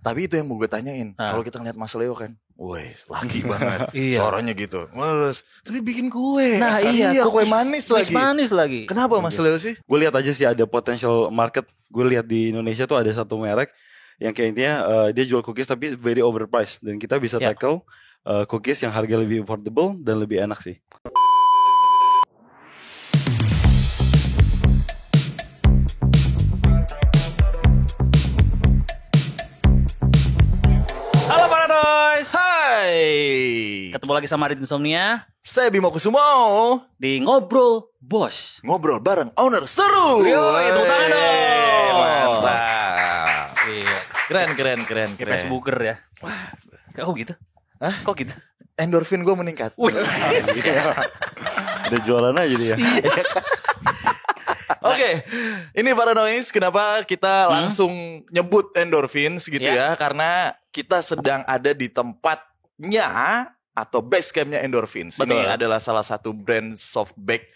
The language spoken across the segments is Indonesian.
Tapi itu yang mau gue tanyain. Kalau kita ngeliat Mas Leo kan, woi, laki banget. Iya. Suaranya gitu. Males. Tapi bikin kue. Nah iya, kue manis lagi. Manis lagi. Kenapa Mas Leo sih? Gue lihat aja sih ada potential market. Gue lihat di Indonesia tuh ada satu merek yang kayaknya dia jual cookies tapi very overpriced. Dan kita bisa tackle cookies yang harga lebih affordable dan lebih enak sih. Halo Paradox. Hai. Ketemu lagi sama Adit Insomnia Saya Bimo Kusumo. di Ngobrol Bos. Ngobrol bareng owner seru. Yo, itu tangan dong. Mantap. Iya. Keren. Facebooker ya. Kok gitu? Hah? Kok gitu? Endorfin gue meningkat. Udah jualan aja dia. Oke, ini Paranoise. Kenapa kita langsung nyebut endorphins gitu ya? Karena kita sedang ada di tempatnya atau base campnya endorphins. Betul. Ini adalah salah satu brand soft bake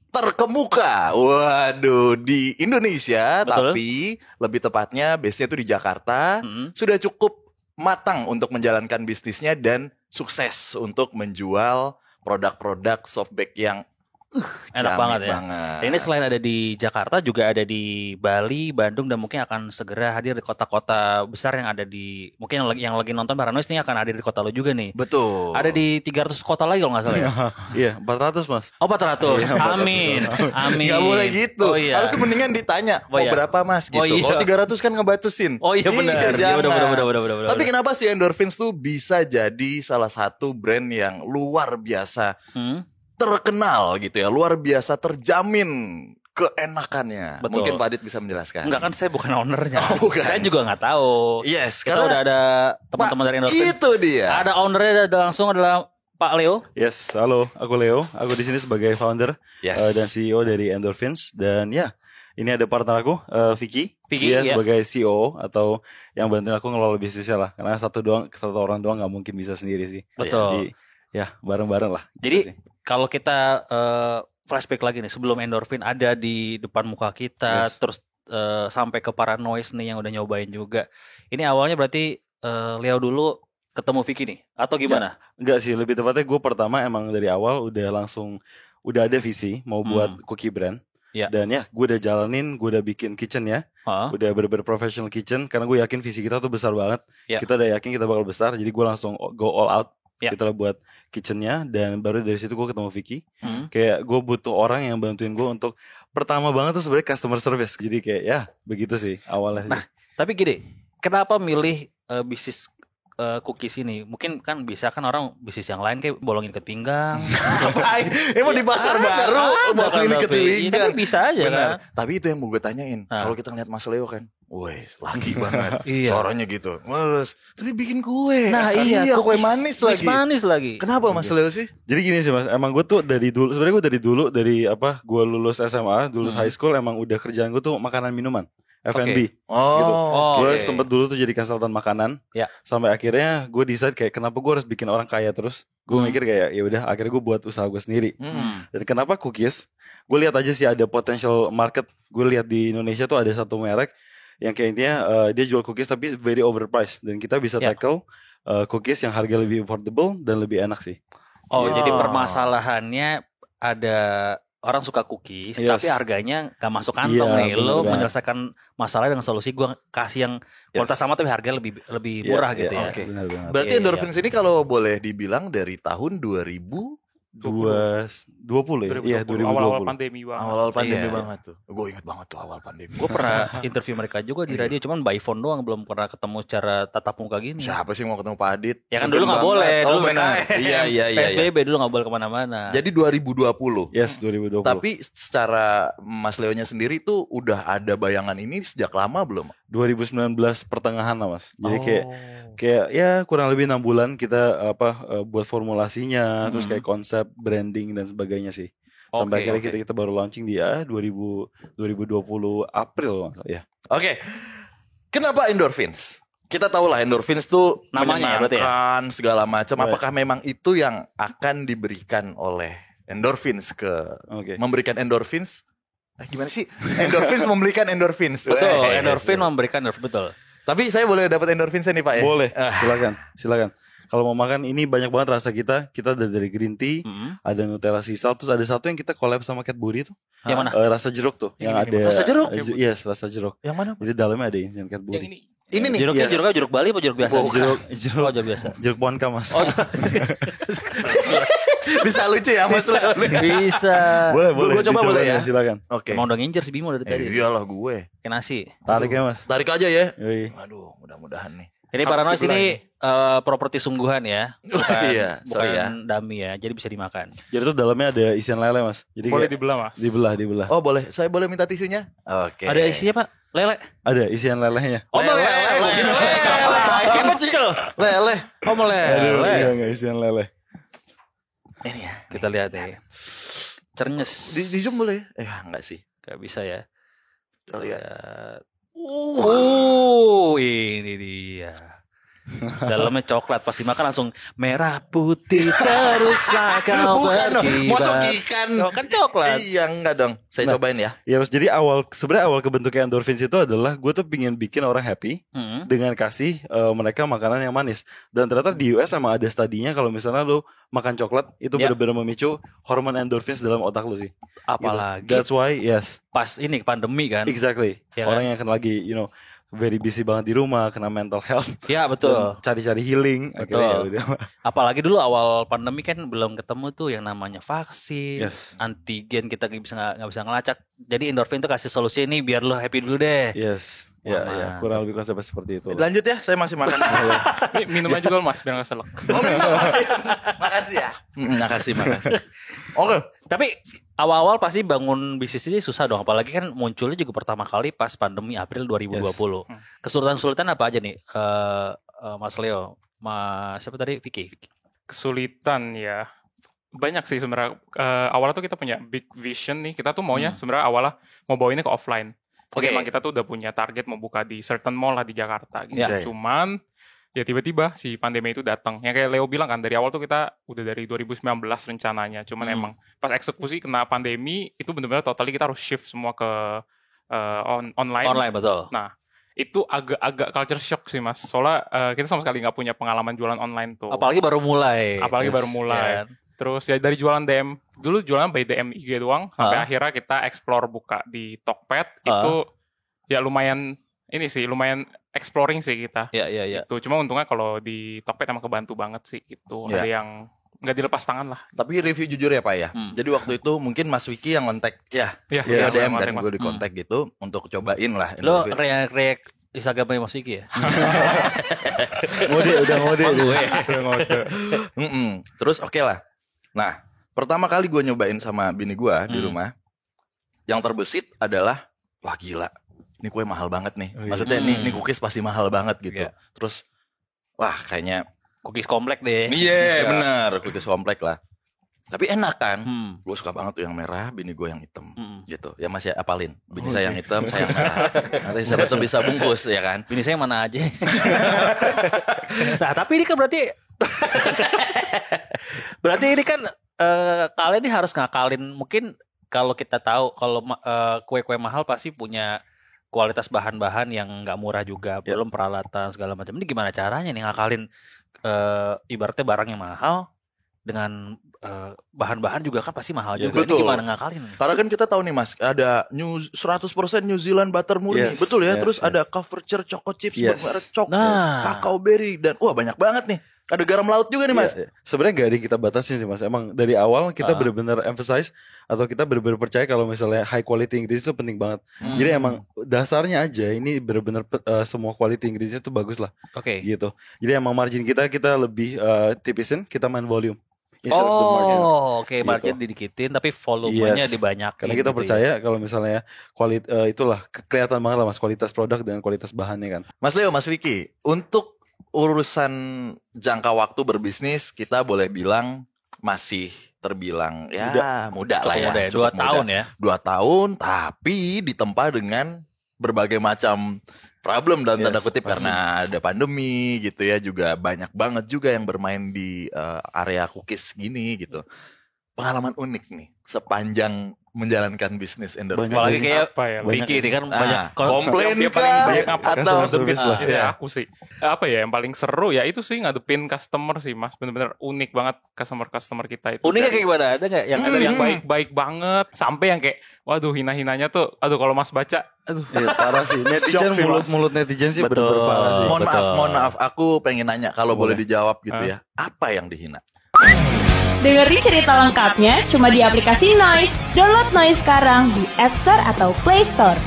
terkemuka. Waduh, di Indonesia. Betul. Tapi lebih tepatnya base-nya itu di Jakarta. Sudah cukup matang untuk menjalankan bisnisnya dan sukses untuk menjual produk-produk soft bake yang Enak jamet banget ya. banget. Dan ini selain ada di Jakarta juga ada di Bali, Bandung, dan mungkin akan segera hadir di kota-kota besar yang ada di mungkin yang lagi nonton Paranoise ini akan hadir di kota lo juga nih. Betul. Ada di 300 kota lagi kalau nggak salah ya. Iya, 400 Mas. Oh 400. Amin. Gak boleh gitu. Oh iya. Harus mendingan ditanya Oh mau iya. berapa Mas gitu. Oh iya. Kalau 300 kan ngebatusin. Oh iya benar. Iya, jangan. benar. Tapi kenapa sih endorphins tuh bisa jadi salah satu brand yang luar biasa terkenal gitu ya, luar biasa terjamin keenakannya. Betul. Mungkin Pak Adit bisa menjelaskan. Enggak kan saya bukan ownernya. Oh, bukan. Saya juga nggak tahu. Yes, Kita udah ada teman-teman dari Endorphin. Itu dia. Ada ownernya langsung adalah Pak Leo. Yes, halo, aku Leo. Aku di sini sebagai founder Yes. dan CEO dari Endorphins. Dan ya, ini ada partner aku, Vicky. Vicky, Dia ya. sebagai CEO atau yang bantuin aku ngelola bisnisnya lah. Karena satu orang doang nggak mungkin bisa sendiri sih. Betul. Jadi, ya bareng-bareng lah. Jadi Gitu sih. kalau kita flashback lagi nih sebelum Endorphin ada di depan muka kita, terus sampai ke Paranoise nih yang udah nyobain juga. Ini awalnya berarti Leo dulu ketemu Vicky nih atau gimana? Enggak sih, lebih tepatnya gue pertama emang dari awal udah ada visi mau buat cookie brand. Ya. Dan ya gue udah jalanin, gue udah bikin kitchen ya. Udah bener-bener professional kitchen. Karena gue yakin visi kita tuh besar banget. Ya. Kita udah yakin kita bakal besar. Jadi gue langsung go all out. Ya. Kita buat kitchennya. Dan baru dari situ gue ketemu Vicky. Kayak gue butuh orang yang bantuin gue untuk pertama banget tuh sebenarnya customer service. Jadi kayak ya begitu sih awalnya. Nah, tapi gini, kenapa milih bisnis cookies ini? Mungkin kan bisa kan orang bisnis yang lain kayak bolongin ke pinggang. Ngapain? Emang di pasar baru mau kan, klinik tapi ketinggian. tapi bisa aja Benar. kan. Tapi itu yang mau gue tanyain. Kalau kita ngeliat Mas Leo kan, woi, laki banget. Iya. Suaranya gitu. Males. Tapi bikin kue. Nah iya, kue manis lagi. Manis lagi. Kenapa Mas Leo sih? Jadi gini sih Mas, emang gue tuh dari dulu, sebenarnya gue dari gue lulus SMA, lulus high school, emang udah kerjaan gue tuh makanan minuman, F&B. Oh, Gitu. Gue oke. sempet dulu tuh jadi konsultan makanan. Ya. Sampai akhirnya gue decide kayak kenapa gue harus bikin orang kaya terus. Gue mikir kayak ya udah akhirnya gue buat usaha gue sendiri. Dan kenapa cookies? Gue lihat aja sih ada potential market. Gue lihat di Indonesia tuh ada satu merek yang kayaknya dia jual cookies tapi very overpriced. Dan kita bisa tackle cookies yang harga lebih affordable dan lebih enak sih. Oh, jadi permasalahannya ada orang suka cookies tapi harganya gak masuk kantong nih. Lo menyelesaikan masalah dengan solusi gue kasih yang kualitas sama tapi harga lebih murah gitu ya. Oke. Benar banget. Berarti endorphins ini kalau boleh dibilang dari tahun 2020 ya? Iya 2020. Awal-awal pandemi banget. awal pandemi Iya. banget tuh. Gue ingat banget tuh awal pandemi. Gue pernah interview mereka juga di radio, cuman by phone doang, belum pernah ketemu secara tatap muka gini. Siapa sih mau ketemu Pak Adit? Ya kan Sugeng dulu nggak banget. boleh, Oh, dulu benar. PKM. Iya. PSBB dulu nggak boleh kemana-mana. Jadi 2020. Yes 2020. Tapi secara Mas Leonya sendiri tuh udah ada bayangan ini sejak lama belum? 2019 pertengahan lah Mas. Jadi kayak ya kurang lebih 6 bulan kita buat formulasinya, terus kayak konsep branding dan sebagainya sih. Sampai akhirnya kita baru launching di 2020 April ya. Oke. Kenapa endorphins? Kita tahu lah endorphins tuh Namanya ya, berarti ya? menyenangkan segala macam. Apakah memang itu yang akan diberikan oleh endorphins memberikan endorphins? Gimana sih? Endorphins memberikan endorphins. Betul, Weh. endorfin memberikan endorfin, betul. Tapi saya boleh dapat endorfin saya nih Pak ya? Boleh, silakan. Kalau mau makan ini banyak banget rasa kita ada dari green tea, ada Nutella sisal, terus ada satu yang kita collab sama Cadbury tuh. Yang mana? Rasa jeruk tuh, yang ada. Rasa jeruk? Yes, rasa jeruk. Yang mana? Jadi dalamnya ada isian Cadbury. Ini nih. Jeruknya Yes. jeruk Bali apa jeruk biasa? Jeruk Oh, jeruk biasa. jeruk Ponca Mas. Bisa lucu ya Mas Leo? Bisa. boleh. Gua coba dicoba boleh ya? Silakan. Oke. Emang udah ngincer si Bimo dari tadi. Iyalah gue. Kayak nasi. Tarik ya Mas. Tarik aja ya. Yoi. Aduh, mudah-mudahan nih. Ini Paranoid ini properti sungguhan ya. Iya, sorry ya. Bukan dummy ya. Jadi bisa dimakan. Jadi tuh dalamnya ada isian lele Mas. Jadi Boleh kayak dibelah Mas. dibelah. Oh boleh, saya boleh minta tisunya? Oke. Ada isinya Pak? Lele. Ada isian lelehnya. Oh, lele. Apaan sih? Lele. Oh, Aduh, lele. enggak isian lele. Ini ya. Kita lihat ya. Cernyes. Di zoom boleh? Enggak sih. Gak bisa ya. Kita lihat. Ini dia. Dalamnya coklat, pas dimakan langsung merah putih teruslah kau Bukan dong, berkibar. mosok ikan. Oh, kan coklat. Iya enggak dong. Saya cobain ya. Ya Mas, jadi sebenarnya awal kebentuknya endorphins itu adalah gue tuh pingin bikin orang happy dengan kasih mereka makanan yang manis. Dan ternyata di US emang ada studinya kalau misalnya lu makan coklat itu benar-benar memicu hormon endorphins dalam otak lu sih. Apalagi That's why pas ini pandemi kan. exactly. Ya Orang kan? yang kan lagi very busy banget di rumah, kena mental health. Ya betul. Dan cari-cari healing. Akhirnya Betul. ya udah. Apalagi dulu awal pandemi kan belum ketemu tuh yang namanya vaksin, Yes. antigen kita nggak bisa ngelacak. Jadi endorfin tuh kasih solusi ini biar lo happy dulu deh. Yes. Ya, Wah, ya, kurang lebih konsepnya seperti itu. Lanjut ya, saya masih makan. Minum aja dulu Mas biar gak selek. Makasih ya. Makasih. Oke. Tapi awal-awal pasti bangun bisnis ini susah dong. Apalagi kan munculnya juga pertama kali pas pandemi April 2020. Kesulitan-kesulitan apa aja nih Mas Leo? Siapa tadi? Vicky. Kesulitan ya. Banyak sih sebenarnya. Awalnya tuh kita punya big vision nih. Kita tuh maunya sebenarnya awalnya mau bawa ini ke offline. Oke, emang kita tuh udah punya target mau buka di certain mall lah di Jakarta gitu. Ya. Cuman ya tiba-tiba si pandemi itu datang. Yang kayak Leo bilang kan dari awal tuh kita udah dari 2019 rencananya. Cuman emang pas eksekusi kena pandemi itu benar-benar totally kita harus shift semua ke online. Online betul. Nah, itu agak culture shock sih Mas. Soalnya kita sama sekali nggak punya pengalaman jualan online tuh. Apalagi baru mulai. Baru mulai. Ya. Terus ya dari jualan DM, dulu jualan by DM IG doang, sampai akhirnya kita explore buka di Tokped, itu ya lumayan exploring sih kita. Iya. Itu cuma untungnya kalau di Tokped emang kebantu banget sih gitu. Ya. Ada yang nggak dilepas tangan lah. Tapi review jujur ya Pak ya. Jadi waktu itu mungkin Mas Wiki yang kontak ya. Iya, Dia DM kontak, dan Mas. gue di kontak gitu untuk cobain lah. Lo endorfin. reak Instagramnya Mas Vicky ya? Udah ngode. Terus oke lah. Nah, pertama kali gue nyobain sama bini gue di rumah, yang terbesit adalah wah gila, ini kue mahal banget nih. Maksudnya ini cookies pasti mahal banget gitu. Iya. Terus wah kayaknya Cookies komplek deh. iya bener, cookies komplek lah. Tapi enak kan? Hmm. Gue suka banget tuh yang merah, bini gue yang hitam gitu. Ya masih apalin, bini saya yang hitam, saya yang merah. Nanti saya bisa bungkus ya kan? Bini saya mana aja. Nah tapi ini kan berarti ini kan kalian ini harus ngakalin. Mungkin kalau kita tahu kalau kue-kue mahal pasti punya kualitas bahan-bahan yang nggak murah juga, belum peralatan segala macam. Ini gimana caranya nih ngakalin ibaratnya barang yang mahal dengan bahan-bahan juga kan pasti mahal juga. Betul. Ini gimana ngakalin? Karena kan kita tahu nih Mas, ada 100% New Zealand butter murni, Yes, betul ya. yes, Terus yes. ada Coverture Choco Chips, Yes. merek Choco, Nah. Kakao Berry dan wah banyak banget nih. Ada garam laut juga nih Mas. Iya. Sebenarnya gak ada yang kita batasin sih Mas. Emang dari awal kita benar-benar emphasize atau kita benar-benar percaya kalau misalnya high quality ingredients itu penting banget. Jadi emang dasarnya aja ini benar-benar semua quality ingredients itu bagus lah. Oke. Gitu. Jadi emang margin kita lebih tipisin, kita main volume. Instead of the margin. Oke, margin Gitu. didikitin tapi volumenya Yes. dibanyakin. Karena kita gitu percaya kalau misalnya itulah kelihatan banget lah Mas kualitas produk dan kualitas bahannya kan. Mas Leo, Mas Vicky, untuk urusan jangka waktu berbisnis kita boleh bilang masih terbilang ya muda lah ya. Muda ya, cukup 2 tahun ya. 2 tahun tapi ditempa dengan berbagai macam problem dan tanda Yes, kutip pasti. karena ada pandemi gitu ya, juga banyak banget juga yang bermain di area cookies gini gitu. Pengalaman unik nih sepanjang menjalankan bisnis endorfin? Banyak Apalagi sih. kayak Apa ya? Vicky ini kan banyak komplain Dia paling kah? banyak apa? Atau Customer service lah. Ya, aku sih. Apa ya yang paling seru ya itu sih ngadepin customer sih Mas. Bener-bener unik banget customer kita itu. uniknya Dari- kayak gimana? Ada nggak yang ada yang baik-baik banget sampai yang kayak waduh hina-hinanya tuh aduh kalau Mas baca aduh Iya, parah sih. Netizen Shock sih, Mas. mulut netizen sih Betul. bener-bener parah sih. Mohon maaf, aku pengen nanya kalau boleh dijawab gitu Ah. ya. Apa yang dihina? Dengerin cerita lengkapnya cuma di aplikasi Noise. Download Noise sekarang di App Store atau Play Store.